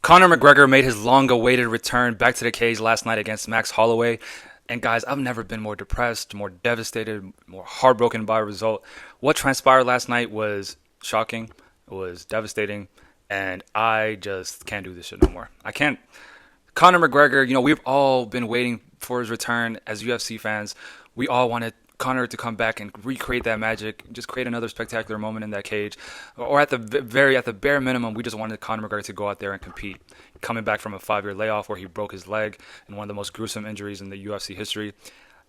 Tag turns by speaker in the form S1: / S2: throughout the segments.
S1: Conor McGregor made his long-awaited return back to the cage last night against Max Holloway. And guys, I've never been more depressed, more devastated, more heartbroken by a result. What transpired last night was shocking. It was devastating. And I just can't do this shit no more. I can't. Conor McGregor, we've all been waiting for his return as UFC fans. We all wanted Conor to come back and recreate that magic, just create another spectacular moment in that cage, or at the bare minimum, we just wanted Conor McGregor to go out there and compete. Coming back from a 5-year layoff where he broke his leg in one of the most gruesome injuries in the UFC history,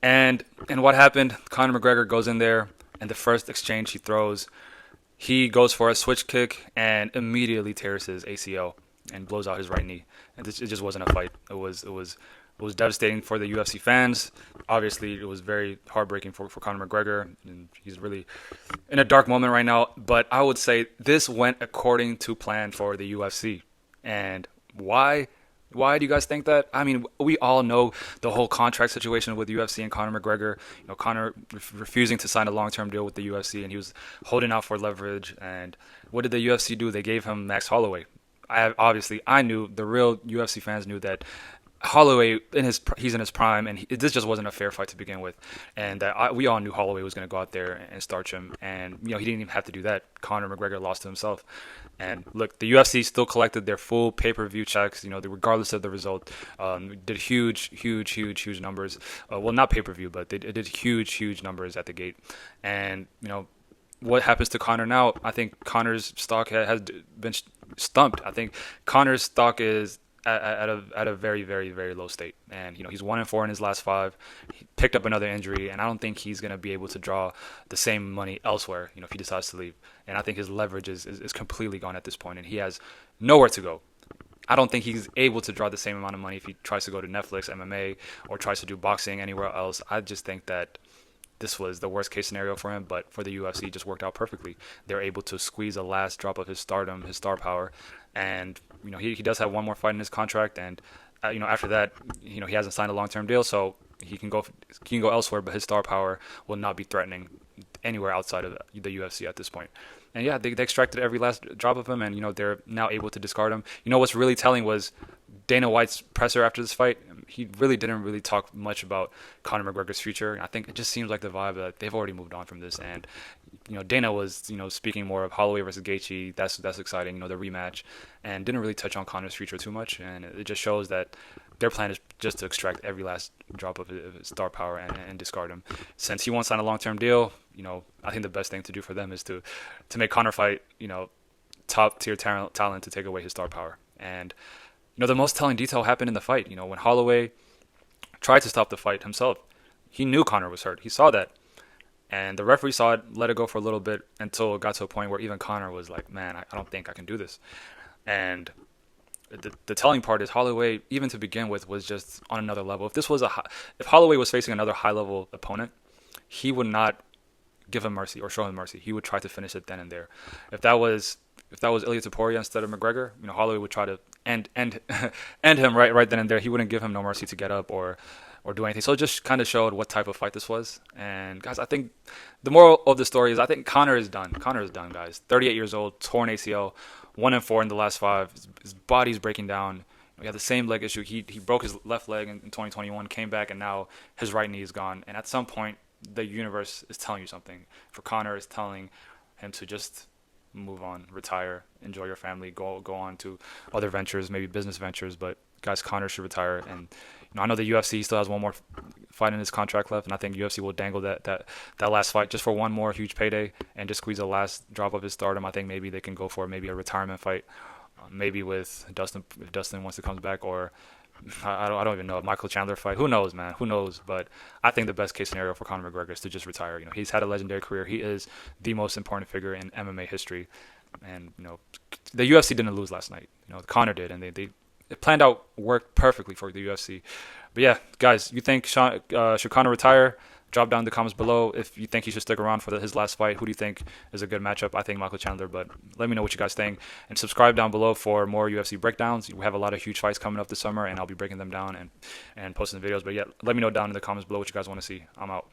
S1: and what happened? Conor McGregor goes in there, and the first exchange he throws, he goes for a switch kick and immediately tears his ACL and blows out his right knee. And it just wasn't a fight. It was devastating for the UFC fans. Obviously, it was very heartbreaking for Conor McGregor, and he's really in a dark moment right now. But I would say this went according to plan for the UFC. And why? Why do you guys think that? I mean, we all know the whole contract situation with UFC and Conor McGregor. Conor refusing to sign a long-term deal with the UFC, and he was holding out for leverage. And what did the UFC do? They gave him Max Holloway. I knew, the real UFC fans knew that Holloway he's in his prime, and this just wasn't a fair fight to begin with, and we all knew Holloway was going to go out there and starch him, and he didn't even have to do that. Conor McGregor lost to himself, and look, the UFC still collected their full pay-per-view checks, regardless of the result. Did huge numbers. Well, not pay-per-view, but they did huge numbers at the gate, and what happens to Conor now? I think Conor's stock has been stumped. I think Conor's stock is at a very, very, very low state. And, he's 1-4 in his last 5. He picked up another injury, and I don't think he's going to be able to draw the same money elsewhere, if he decides to leave. And I think his leverage is completely gone at this point, and he has nowhere to go. I don't think he's able to draw the same amount of money if he tries to go to Netflix, MMA, or tries to do boxing anywhere else. I just think that this was the worst case scenario for him, but for the UFC, it just worked out perfectly. They're able to squeeze a last drop of his stardom, his star power, and he does have one more fight in his contract, and after that, he hasn't signed a long-term deal, so he can go elsewhere, but his star power will not be threatening anywhere outside of the UFC at this point. And yeah, they extracted every last drop of him, and they're now able to discard him. What's really telling was Dana White's presser after this fight. He really didn't really talk much about Conor McGregor's future. I think it just seems like the vibe that they've already moved on from this. And Dana was speaking more of Holloway versus Gaethje. That's exciting. The rematch, and didn't really touch on Conor's future too much. And it just shows that their plan is just to extract every last drop of his star power and discard him. Since he won't sign a long-term deal, I think the best thing to do for them is to make Conor fight top tier talent to take away his star power. And the most telling detail happened in the fight. When Holloway tried to stop the fight himself, he knew Conor was hurt. He saw that. And the referee saw it, let it go for a little bit until it got to a point where even Conor was like, man, I don't think I can do this. And the telling part is Holloway, even to begin with, was just on another level. If Holloway was facing another high-level opponent, he would not give him mercy or show him mercy. He would try to finish it then and there. If that was Ilia Topuria instead of McGregor, Holloway would try to end him right then and there. He wouldn't give him no mercy to get up or do anything. So it just kind of showed what type of fight this was. And guys, I think the moral of the story is I think Conor is done. Conor is done, guys. 38 years old, torn ACL, 1-4 in the last 5. His body's breaking down. We had the same leg issue. He broke his left leg in 2021, came back, and now his right knee is gone. And at some point, the universe is telling you something. For Conor, it's telling him to just move on, retire, enjoy your family, go on to other ventures, maybe business ventures. But guys, Conor should retire. And I know the UFC still has one more fight in his contract left, and I think UFC will dangle that last fight just for one more huge payday and just squeeze the last drop of his stardom. I think maybe they can go for maybe a retirement fight, maybe with Dustin if Dustin wants to come back, or I don't even know, a Michael Chandler fight. Who knows, man? Who knows? But I think the best case scenario for Conor McGregor is to just retire. He's had a legendary career. He is the most important figure in MMA history, and the UFC didn't lose last night. Conor did, and they it planned out, worked perfectly for the UFC. But yeah, guys, you think should Conor retire? Drop down in the comments below. If you think he should stick around for his last fight, who do you think is a good matchup? I think Michael Chandler, but let me know what you guys think. And subscribe down below for more UFC breakdowns. We have a lot of huge fights coming up this summer, and I'll be breaking them down and posting videos. But yeah, let me know down in the comments below what you guys want to see. I'm out.